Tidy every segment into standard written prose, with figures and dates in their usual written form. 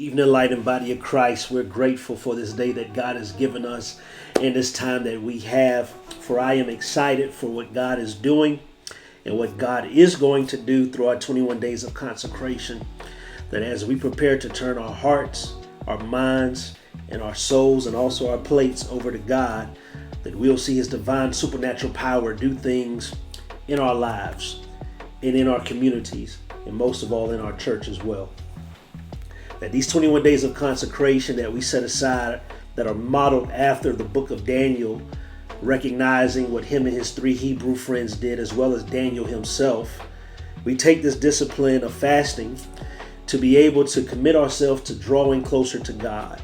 Evening Light and Body of Christ, we're grateful for this day that God has given us and this time that we have. For I am excited for what God is doing and what God is going to do through our 21 days of consecration. That as we prepare to turn our hearts, our minds, and our souls and also our plates over to God, that we'll see His divine supernatural power do things in our lives and in our communities, and most of all in our church as well. That these 21 days of consecration that we set aside that are modeled after the book of Daniel, recognizing what him and his 3 Hebrew friends did, as well as Daniel himself, we take this discipline of fasting to be able to commit ourselves to drawing closer to God.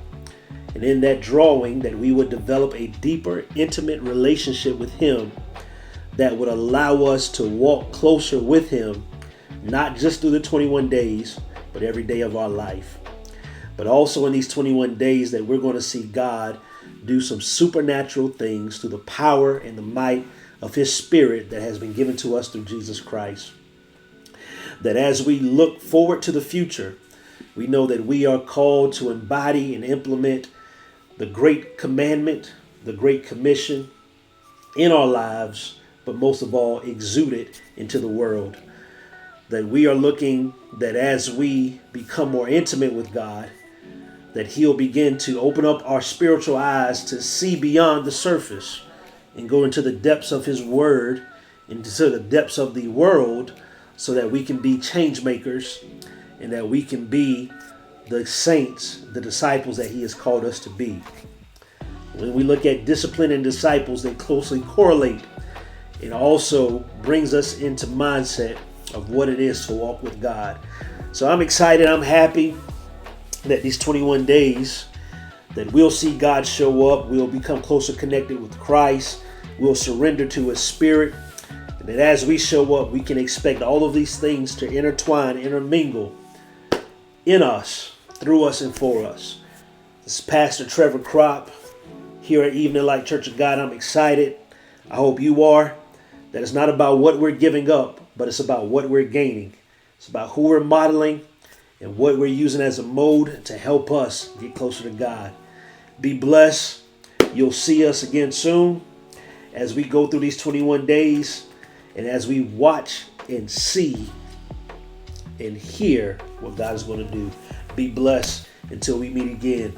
And in that drawing, that we would develop a deeper, intimate relationship with Him that would allow us to walk closer with Him, not just through the 21 days, but every day of our life. But also in these 21 days that we're going to see God do some supernatural things through the power and the might of His Spirit that has been given to us through Jesus Christ. That as we look forward to the future, we know that we are called to embody and implement the great commandment, the great commission in our lives, but most of all, exude it into the world. That we are looking that as we become more intimate with God, that He'll begin to open up our spiritual eyes to see beyond the surface and go into the depths of His Word, into the depths of the world, so that we can be change makers and that we can be the saints, the disciples that He has called us to be. When we look at discipline and disciples, they closely correlate. It also brings us into mindset of what it is to walk with God. So I'm excited, I'm happy that these 21 days that we'll see God show up, we'll become closer connected with Christ, we'll surrender to His Spirit, and that as we show up, we can expect all of these things to intertwine, intermingle in us, through us, and for us. This is Pastor Trevor Kropp here at Evening Light Church of God. I'm excited. I hope you are. That it's not about what we're giving up, but it's about what we're gaining. It's about who we're modeling and what we're using as a mode to help us get closer to God. Be blessed. You'll see us again soon as we go through these 21 days and as we watch and see and hear what God is going to do. Be blessed until we meet again.